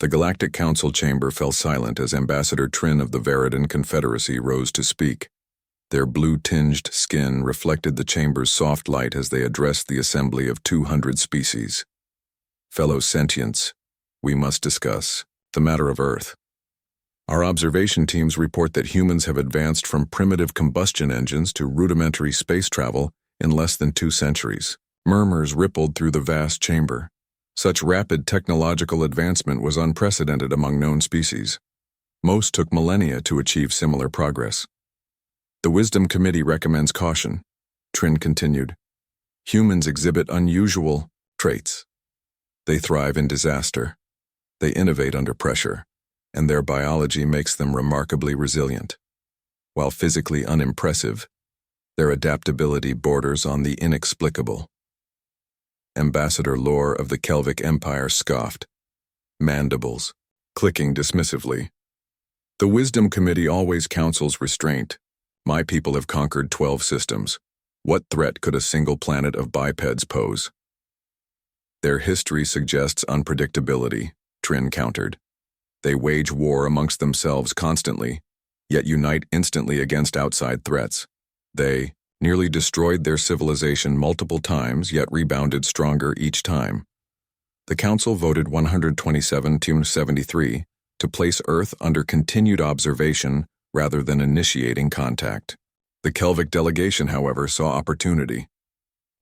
The Galactic Council chamber fell silent as Ambassador Trin of the Veridan Confederacy rose to speak. Their blue-tinged skin reflected the chamber's soft light as they addressed the assembly of 200 species. Fellow sentients, we must discuss the matter of Earth. Our observation teams report that humans have advanced from primitive combustion engines to rudimentary space travel in less than 2 centuries. Murmurs rippled through the vast chamber. Such rapid technological advancement was unprecedented among known species. Most took millennia to achieve similar progress. The Wisdom Committee recommends caution, Trin continued. Humans exhibit unusual traits. They thrive in disaster. They innovate under pressure, and their biology makes them remarkably resilient. While physically unimpressive, their adaptability borders on the inexplicable. Ambassador Lore of the Kelvic Empire scoffed, mandibles clicking dismissively. The Wisdom Committee always counsels restraint. My people have conquered 12 systems. What threat could a single planet of bipeds pose? Their history suggests unpredictability, Trin countered. They wage war amongst themselves constantly, yet unite instantly against outside threats. They nearly destroyed their civilization multiple times, yet rebounded stronger each time. The Council voted 127-73 to place Earth under continued observation rather than initiating contact. The Kelvic delegation, however, saw opportunity.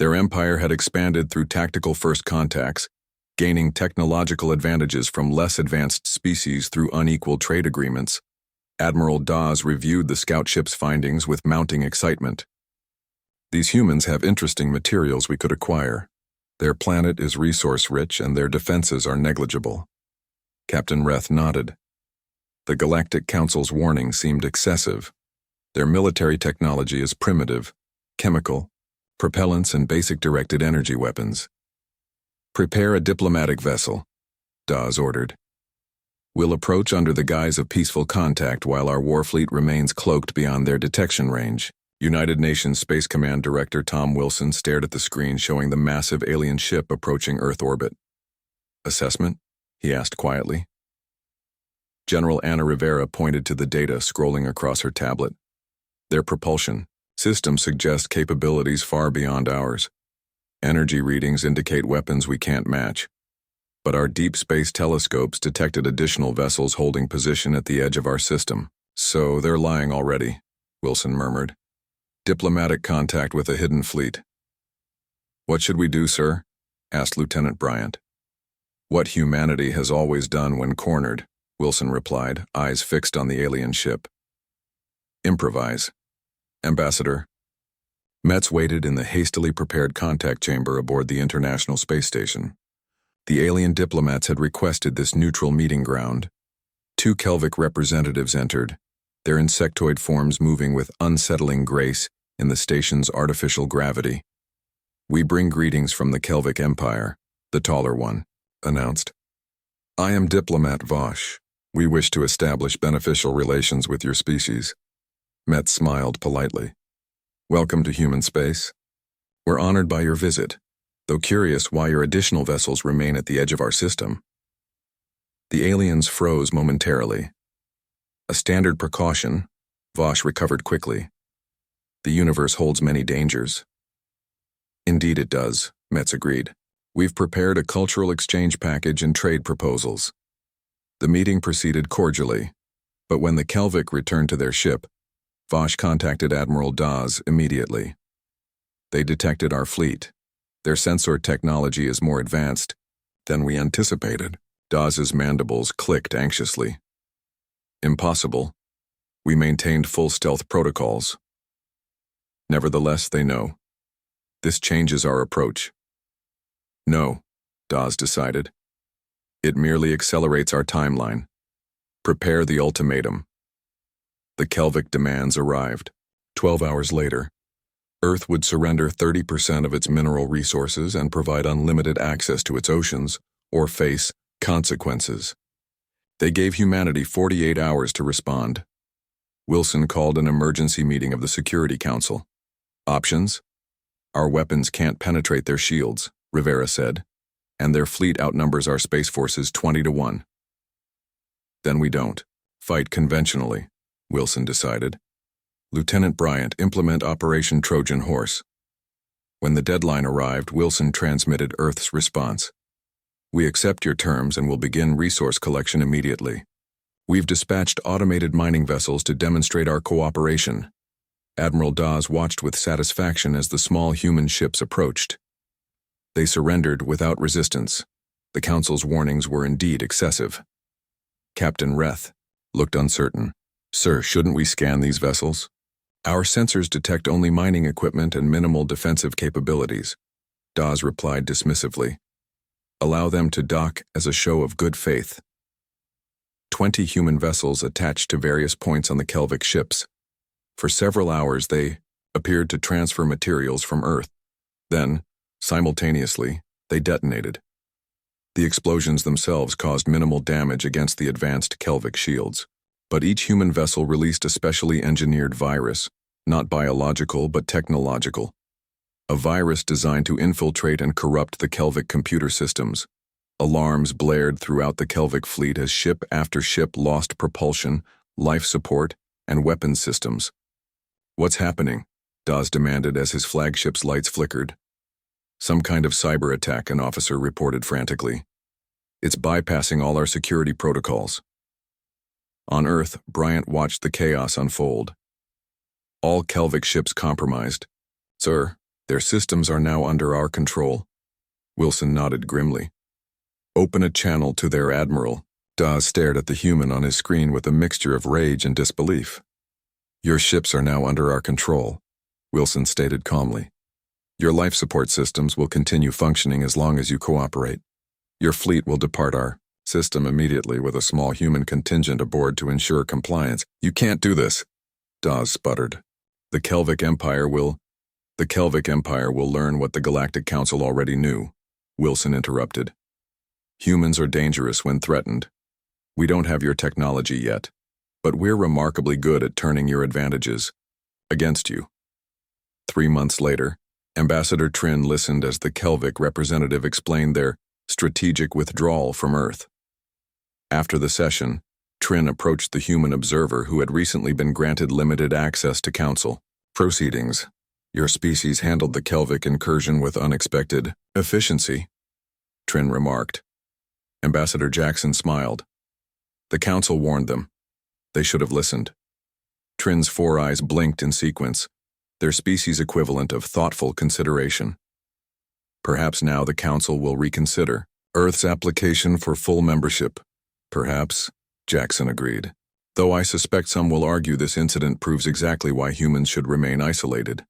Their empire had expanded through tactical first contacts, gaining technological advantages from less advanced species through unequal trade agreements. Admiral Dawes reviewed the scout ship's findings with mounting excitement. These humans have interesting materials we could acquire. Their planet is resource-rich and their defenses are negligible. Captain Reth nodded. The Galactic Council's warning seemed excessive. Their military technology is primitive, chemical, propellants and basic directed energy weapons. Prepare a diplomatic vessel, Dawes ordered. We'll approach under the guise of peaceful contact while our warfleet remains cloaked beyond their detection range. United Nations Space Command Director Tom Wilson stared at the screen showing the massive alien ship approaching Earth orbit. Assessment? He asked quietly. General Anna Rivera pointed to the data scrolling across her tablet. Their propulsion systems suggest capabilities far beyond ours. Energy readings indicate weapons we can't match. But our deep space telescopes detected additional vessels holding position at the edge of our system. So they're lying already, Wilson murmured. Diplomatic contact with a hidden fleet. What should we do, sir? Asked Lieutenant Bryant. What humanity has always done when cornered, Wilson replied, eyes fixed on the alien ship. Improvise. Ambassador. Metz waited in the hastily prepared contact chamber aboard the International Space Station. The alien diplomats had requested this neutral meeting ground. 2 Kelvic representatives entered, their insectoid forms moving with unsettling grace in the station's artificial gravity. We bring greetings from the Kelvic Empire, the taller one announced. I am Diplomat Vosh. We wish to establish beneficial relations with your species. Metz smiled politely. Welcome to human space. We're honored by your visit, though curious why your additional vessels remain at the edge of our system. The aliens froze momentarily. A standard precaution, Vosh recovered quickly. The universe holds many dangers. Indeed it does, Metz agreed. We've prepared a cultural exchange package and trade proposals. The meeting proceeded cordially, but when the Kelvic returned to their ship, Vosh contacted Admiral Dawes immediately. They detected our fleet. Their sensor technology is more advanced than we anticipated. Dawes's mandibles clicked anxiously. Impossible. We maintained full stealth protocols. Nevertheless, they know. This changes our approach. No, Dawes decided. It merely accelerates our timeline. Prepare the ultimatum. The Kelvic demands arrived. 12 hours later, Earth would surrender 30% of its mineral resources and provide unlimited access to its oceans, or face consequences. They gave humanity 48 hours to respond. Wilson called an emergency meeting of the Security Council. Options? Our weapons can't penetrate their shields, Rivera said, and their fleet outnumbers our space forces 20-1. Then we don't fight conventionally, Wilson decided. Lieutenant Bryant, implement Operation Trojan Horse. When the deadline arrived, Wilson transmitted Earth's response. We accept your terms and will begin resource collection immediately. We've dispatched automated mining vessels to demonstrate our cooperation. Admiral Dawes watched with satisfaction as the small human ships approached. They surrendered without resistance. The Council's warnings were indeed excessive. Captain Reth looked uncertain. Sir, shouldn't we scan these vessels? Our sensors detect only mining equipment and minimal defensive capabilities. Dawes replied dismissively. Allow them to dock as a show of good faith. 20 human vessels attached to various points on the Kelvic ships. For several hours they appeared to transfer materials from Earth. Then, simultaneously, they detonated. The explosions themselves caused minimal damage against the advanced Kelvic shields. But each human vessel released a specially engineered virus, not biological but technological. A virus designed to infiltrate and corrupt the Kelvic computer systems. Alarms blared throughout the Kelvic fleet as ship after ship lost propulsion, life support, and weapons systems. What's happening? Dawes demanded as his flagship's lights flickered. Some kind of cyber attack, an officer reported frantically. It's bypassing all our security protocols. On Earth, Bryant watched the chaos unfold. All Kelvic ships compromised. Sir, their systems are now under our control. Wilson nodded grimly. Open a channel to their admiral. Dawes stared at the human on his screen with a mixture of rage and disbelief. Your ships are now under our control, Wilson stated calmly. Your life support systems will continue functioning as long as you cooperate. Your fleet will depart our system immediately with a small human contingent aboard to ensure compliance. You can't do this, Dawes sputtered. The Kelvic Empire will learn what the Galactic Council already knew, Wilson interrupted. Humans are dangerous when threatened. We don't have your technology yet, but we're remarkably good at turning your advantages against you. 3 months later, Ambassador Trin listened as the Kelvic representative explained their strategic withdrawal from Earth. After the session, Trin approached the human observer who had recently been granted limited access to Council proceedings. Your species handled the Kelvic incursion with unexpected efficiency, Trin remarked. Ambassador Jackson smiled. The Council warned them. They should have listened. Trin's 4 eyes blinked in sequence, their species equivalent of thoughtful consideration. Perhaps now the Council will reconsider Earth's application for full membership. Perhaps, Jackson agreed, though I suspect some will argue this incident proves exactly why humans should remain isolated.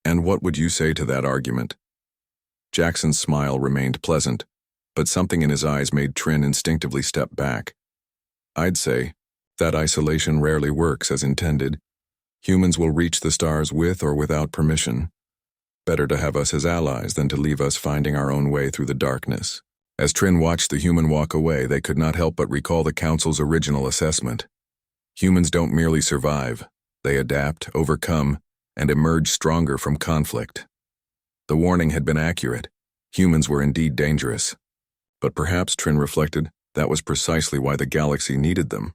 And what would you say to that argument? Jackson's smile remained pleasant, but something in his eyes made Trin instinctively step back. I'd say that isolation rarely works as intended. Humans will reach the stars with or without permission. Better to have us as allies than to leave us finding our own way through the darkness. As Trin watched the human walk away, they could not help but recall the Council's original assessment. Humans don't merely survive, they adapt, overcome, and emerge stronger from conflict. The warning had been accurate. Humans were indeed dangerous. But perhaps, Trin reflected, that was precisely why the galaxy needed them.